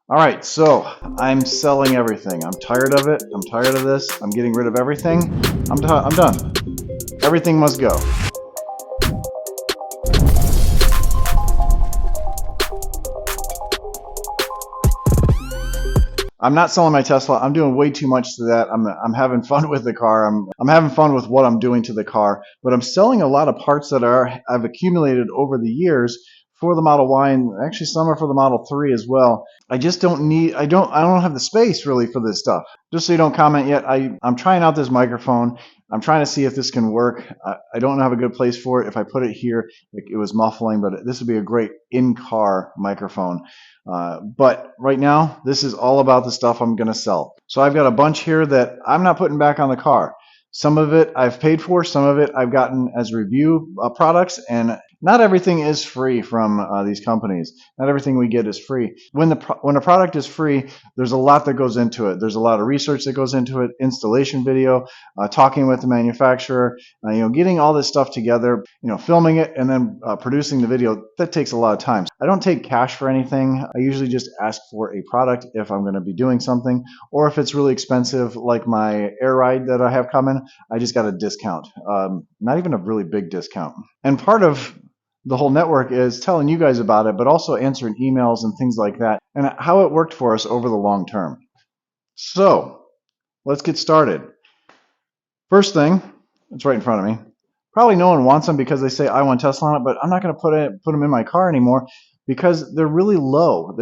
All right, so I'm selling everything. I'm tired of it. I'm tired of this. I'm getting rid of everything. I'm done. Everything must go. I'm not selling my Tesla. I'm doing way too much to that. I'm having fun with the car. I'm having fun with what I'm doing to the car. But I'm selling a lot of parts that I've accumulated over the years for the Model Y, and actually some are for the Model 3 as well. I just don't need. I don't have the space really for this stuff. Just so you don't comment yet, I'm trying out this microphone. I'm trying to see if this can work. I don't have a good place for it. If I put it here, it was muffling, but this would be a great in-car microphone. But right now, this is all about the stuff I'm going to sell. So I've got a bunch here that I'm not putting back on the car. Some of it I've paid for, some of it I've gotten as review products, and not everything is free from these companies. Not everything we get is free. When a product is free, there's a lot that goes into it. There's a lot of research that goes into it, installation video, talking with the manufacturer, getting all this stuff together, filming it, and then producing the video. That takes a lot of time. I don't take cash for anything. I usually just ask for a product if I'm going to be doing something, or if it's really expensive, like my air ride that I have coming, I just got a discount. Not even a really big discount. And part of the whole network is telling you guys about it, but also answering emails and things like that, and how it worked for us over the long term. So let's get started. First thing, it's right in front of me. Probably no one wants them because they say I want Tesla on it, but I'm not going to put them in my car anymore because they're really low.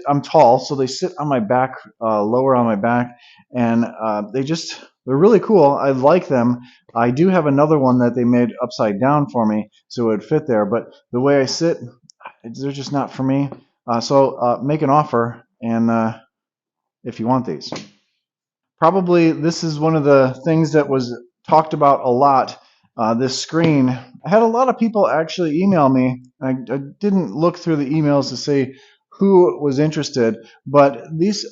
I'm tall, so they sit on my back, lower on my back, and they're really cool. I like them. I do have another one that they made upside down for me so it would fit there, but the way I sit, they're just not for me. So make an offer, and if you want these. Probably this is one of the things that was talked about a lot, this screen. I had a lot of people actually email me. I didn't look through the emails to see who was interested, but this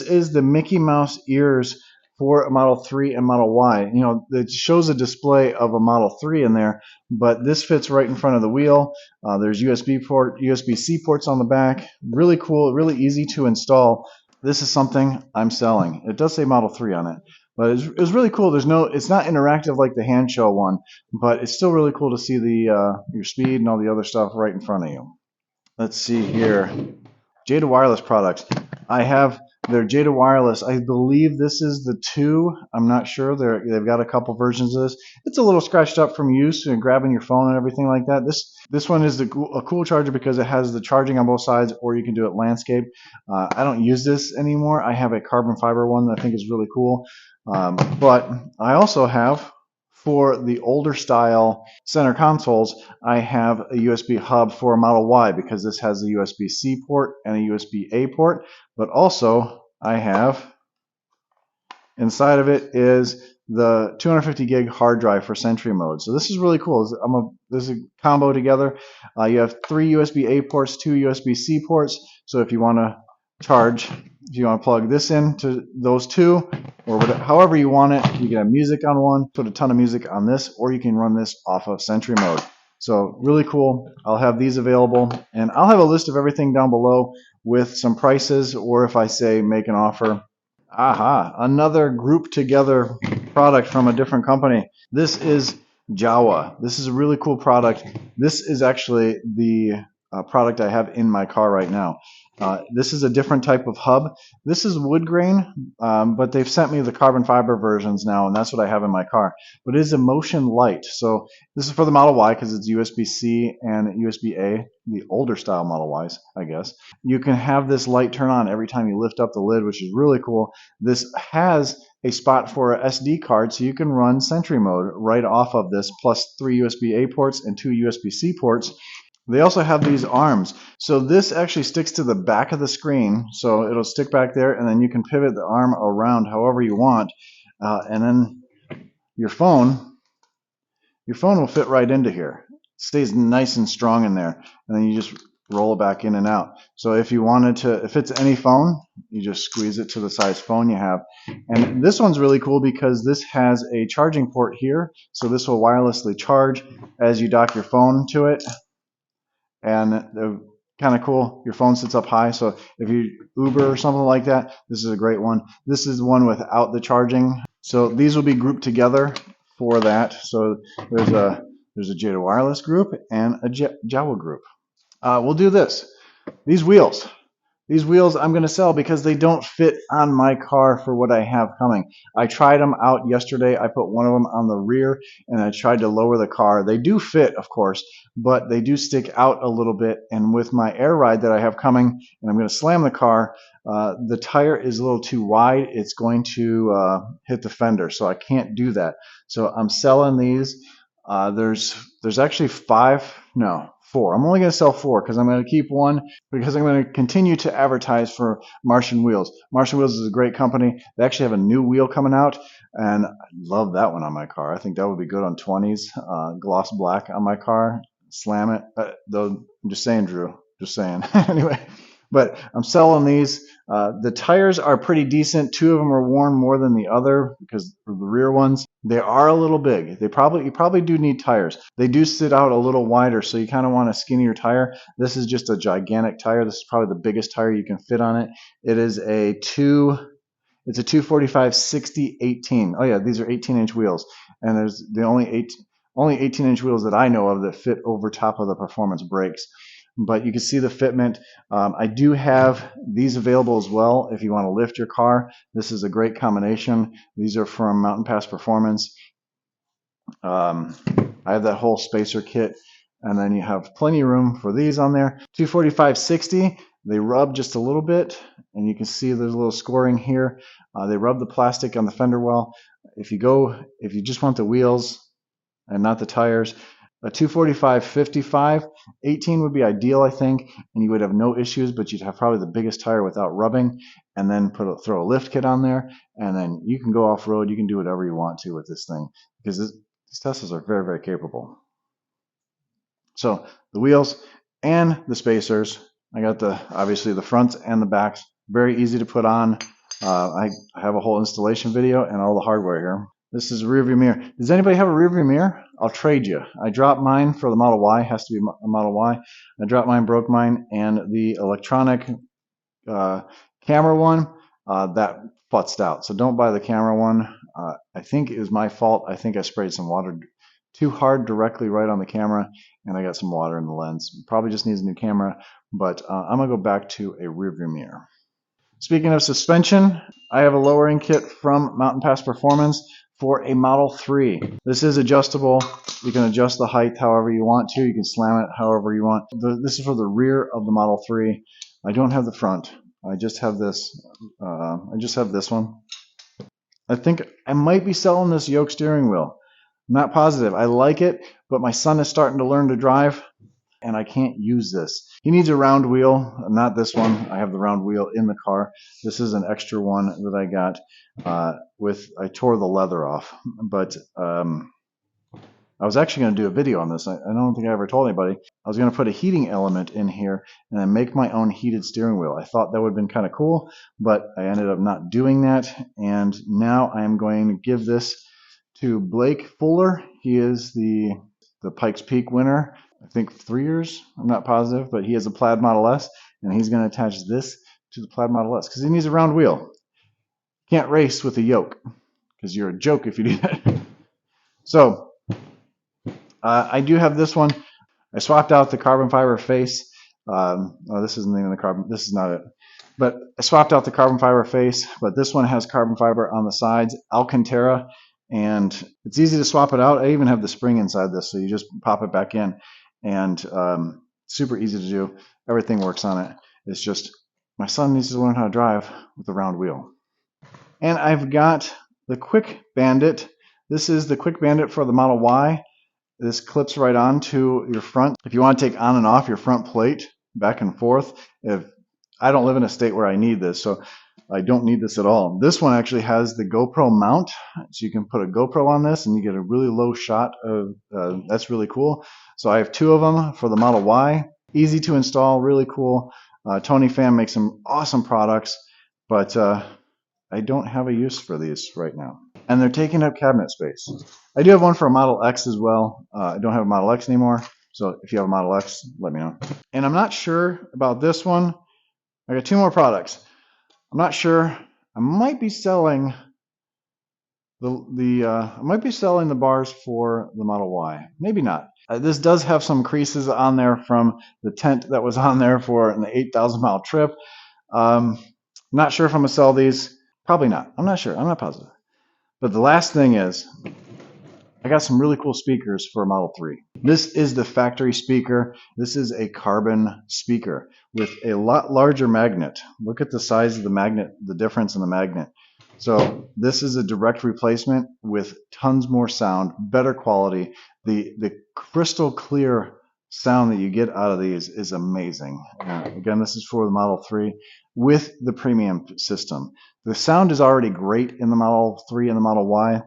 is the Mickey Mouse ears for a Model 3 and Model Y. It shows a display of a Model 3 in there, but this fits right in front of the wheel. There's USB-C ports on the back. Really cool, really easy to install. This is something I'm selling. It does say Model 3 on it, but it was really cool. It's not interactive like the Hansshow one, but it's still really cool to see your speed and all the other stuff right in front of you. Let's see here. Jeda wireless products. I have their Jeda wireless. I believe this is the 2. I'm not sure. They've got a couple versions of this. It's a little scratched up from use and grabbing your phone and everything like that. This one is a cool charger because it has the charging on both sides, or you can do it landscape. I don't use this anymore. I have a carbon fiber one that I think is really cool. But I also have, for the older style center consoles, I have a USB hub for a Model Y because this has a USB-C port and a USB-A port, but also I have, inside of it is the 250 gig hard drive for Sentry mode. So this is really cool. This is a combo together. You have 3 USB-A ports, 2 USB-C ports. So if you want to plug this into those 2, or however you want it, you can have music on one, put a ton of music on this, or you can run this off of Sentry mode. So really cool. I'll have these available, and I'll have a list of everything down below with some prices, or if I say make an offer. Aha, another group together product from a different company. This is Jawua. This is a really cool product. This is actually the product I have in my car right now. This is a different type of hub. This is wood grain, but they've sent me the carbon fiber versions now, and that's what I have in my car. But it is a motion light. So this is for the Model Y because it's USB-C and USB-A, the older style Model Ys, I guess. You can have this light turn on every time you lift up the lid, which is really cool. This has a spot for a SD card, so you can run Sentry mode right off of this, plus 3 USB-A ports and 2 USB-C ports. They also have these arms. So this actually sticks to the back of the screen. So it'll stick back there, and then you can pivot the arm around however you want. And then your phone will fit right into here. It stays nice and strong in there. And then you just roll it back in and out. So if it's any phone, you just squeeze it to the size phone you have. And this one's really cool because this has a charging port here. So this will wirelessly charge as you dock your phone to it. And kind of cool. Your phone sits up high, so if you Uber or something like that, this is a great one. This is the one without the charging. So these will be grouped together for that. So there's a Jeda wireless group and a Jawua group. We'll do this. These wheels. These wheels I'm going to sell because they don't fit on my car for what I have coming. I tried them out yesterday. I put one of them on the rear and I tried to lower the car. They do fit, of course, but they do stick out a little bit. And with my air ride that I have coming, and I'm going to slam the car, the tire is a little too wide. It's going to hit the fender, so I can't do that. So I'm selling these. There's actually four. I'm only going to sell four because I'm going to keep one because I'm going to continue to advertise for Martian Wheels. Martian Wheels is a great company. They actually have a new wheel coming out, and I love that one on my car. I think that would be good on 20s, gloss black on my car. Slam it. Though I'm just saying, Drew. Just saying. Anyway, but I'm selling these. The tires are pretty decent. Two of them are worn more than the other because of the rear ones. They are a little big. You probably do need tires. They do sit out a little wider, so you kind of want a skinnier tire. This is just a gigantic tire. This is probably the biggest tire you can fit on it. It is it's a 245/60/18. Oh yeah, these are 18-inch wheels, and there's the only 18-inch wheels that I know of that fit over top of the performance brakes. But you can see the fitment. I do have these available as well if you want to lift your car. This is a great combination. These are from Mountain Pass Performance. I have that whole spacer kit, and then you have plenty of room for these on there. 245/60. They rub just a little bit, and you can see there's a little scoring here. They rub the plastic on the fender well. If you just want the wheels and not the tires, a 245/55, 18 would be ideal, I think, and you would have no issues, but you'd have probably the biggest tire without rubbing, and then throw a lift kit on there, and then you can go off-road. You can do whatever you want to with this thing because these Teslas are very, very capable. So the wheels and the spacers, I got obviously the fronts and the backs, very easy to put on. I have a whole installation video and all the hardware here. This is a rearview mirror. Does anybody have a rearview mirror? I'll trade you. I dropped mine for the Model Y. It has to be a Model Y. I dropped mine, broke mine, and the electronic camera one, that futzed out. So don't buy the camera one. I think it was my fault. I think I sprayed some water too hard directly right on the camera, and I got some water in the lens. Probably just needs a new camera, but I'm going to go back to a rearview mirror. Speaking of suspension, I have a lowering kit from Mountain Pass Performance for a Model 3. This is adjustable. You can adjust the height however you want to. You can slam it however you want. This is for the rear of the Model 3. I don't have the front. I just have this. One. I think I might be selling this Yoke steering wheel. I'm not positive. I like it, but my son is starting to learn to drive, and I can't use this. He needs a round wheel, not this one. I have the round wheel in the car. This is an extra one that I got. I tore the leather off, but I was actually going to do a video on this. I don't think I ever told anybody. I was going to put a heating element in here and then make my own heated steering wheel. I thought that would have been kind of cool, but I ended up not doing that. And now I am going to give this to Blake Fuller. He is the Pikes Peak winner. I think 3 years. I'm not positive, but he has a Plaid Model S, and he's going to attach this to the Plaid Model S because he needs a round wheel. Can't race with a yoke because you're a joke if you do that. So I do have this one. I swapped out the carbon fiber face. This isn't even the carbon. This is not it. But I swapped out the carbon fiber face, but this one has carbon fiber on the sides, Alcantara, and it's easy to swap it out. I even have the spring inside this, so you just pop it back in, and super easy to do. Everything works on it. It's just my son needs to learn how to drive with a round wheel. And I've got the Quick Bandit. This is the Quick Bandit for the Model Y. This clips right onto your front. If you want to take on and off your front plate back and forth, I don't live in a state where I need this, so I don't need this at all. This one actually has the GoPro mount, so you can put a GoPro on this and you get a really low shot of, that's really cool. So I have two of them for the Model Y. Easy to install, really cool. Tony Pham makes some awesome products, but I don't have a use for these right now. And they're taking up cabinet space. I do have one for a Model X as well. I don't have a Model X anymore. So if you have a Model X, let me know. And I'm not sure about this one. I got 2 more products. I'm not sure. I might be selling the bars for the Model Y. Maybe not. This does have some creases on there from the tint that was on there for an 8,000 mile trip. Not sure if I'm gonna sell these. Probably not. I'm not sure. I'm not positive. But the last thing is, I got some really cool speakers for a Model 3. This is the factory speaker. This is a carbon speaker with a lot larger magnet. Look at the size of the magnet, the difference in the magnet. So this is a direct replacement with tons more sound, better quality. The crystal clear sound that you get out of these is amazing. Again, this is for the Model 3 with the premium system. The sound is already great in the Model 3 and the Model Y.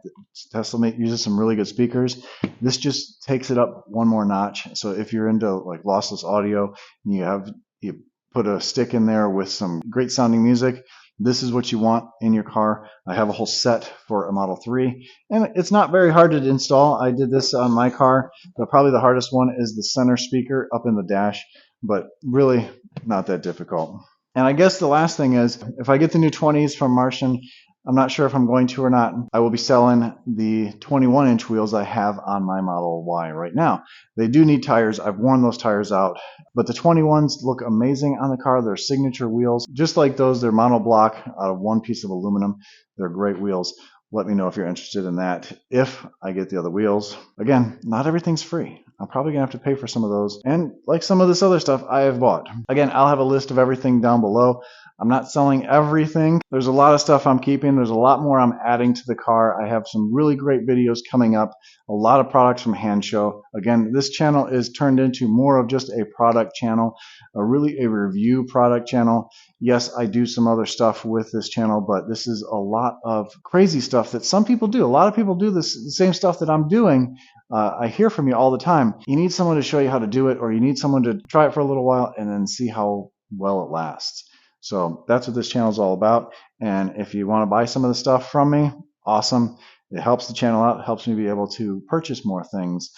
Tesla uses some really good speakers. This just takes it up one more notch. So if you're into like lossless audio and you put a stick in there with some great sounding music, this is what you want in your car. I have a whole set for a Model 3, and it's not very hard to install. I did this on my car, but probably the hardest one is the center speaker up in the dash, but really not that difficult. And I guess the last thing is, if I get the new 20s from Martian, I'm not sure if I'm going to or not, I will be selling the 21-inch wheels I have on my Model Y right now. They do need tires. I've worn those tires out, but the 21s look amazing on the car. They're signature wheels. Just like those, they're monoblock out of one piece of aluminum. They're great wheels. Let me know if you're interested in that. If I get the other wheels, again, not everything's free. I'm probably gonna have to pay for some of those. And like some of this other stuff I have bought. Again, I'll have a list of everything down below. I'm not selling everything. There's a lot of stuff I'm keeping. There's a lot more I'm adding to the car. I have some really great videos coming up. A lot of products from Hansshow. Again, this channel is turned into more of just a product channel, really a review product channel. Yes, I do some other stuff with this channel, but this is a lot of crazy stuff that some people do. A lot of people do the same stuff that I'm doing. I hear from you all the time. You need someone to show you how to do it, or you need someone to try it for a little while and then see how well it lasts. So that's what this channel is all about. And if you want to buy some of the stuff from me, awesome. It helps the channel out, helps me be able to purchase more things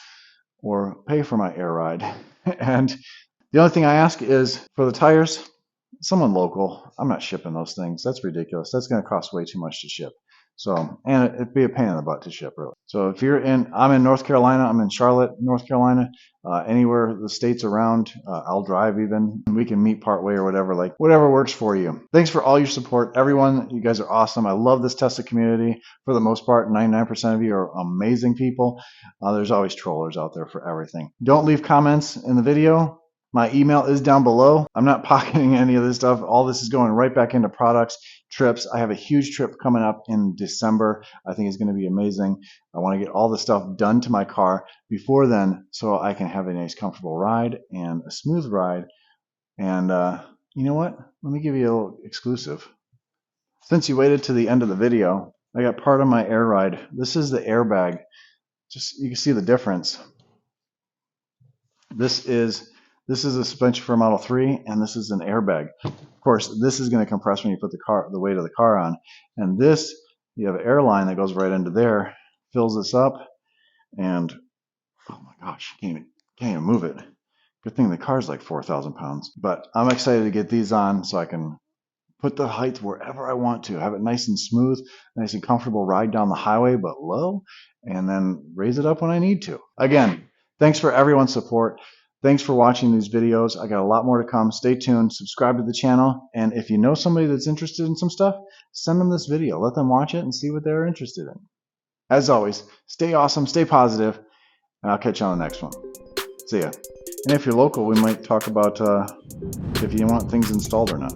or pay for my air ride. And the only thing I ask is for the tires, someone local. I'm not shipping those things. That's ridiculous. That's going to cost way too much to ship. So, and it'd be a pain in the butt to ship, really. So if I'm in North Carolina, I'm in Charlotte, North Carolina, anywhere the states around, I'll drive even. We can meet partway or whatever, like whatever works for you. Thanks for all your support, everyone. You guys are awesome. I love this Tesla community. For the most part, 99% of you are amazing people. There's always trollers out there for everything. Don't leave comments in the video. My email is down below. I'm not pocketing any of this stuff. All this is going right back into products, trips. I have a huge trip coming up in December. I think it's going to be amazing. I want to get all the stuff done to my car before then so I can have a nice comfortable ride and a smooth ride. And you know what? Let me give you a little exclusive. Since you waited to the end of the video, I got part of my air ride. This is the airbag. Just you can see the difference. This is a suspension for a Model 3, and this is an airbag. Of course, this is going to compress when you put the weight of the car on. And this, you have an air line that goes right into there, fills this up, and oh my gosh, can't even move it. Good thing the car's like 4,000 pounds. But I'm excited to get these on so I can put the height wherever I want to. Have it nice and smooth, nice and comfortable ride down the highway, but low, and then raise it up when I need to. Again, thanks for everyone's support. Thanks for watching these videos. I got a lot more to come. Stay tuned. Subscribe to the channel. And if you know somebody that's interested in some stuff, send them this video. Let them watch it and see what they're interested in. As always, stay awesome, stay positive, and I'll catch you on the next one. See ya. And if you're local, we might talk about if you want things installed or not.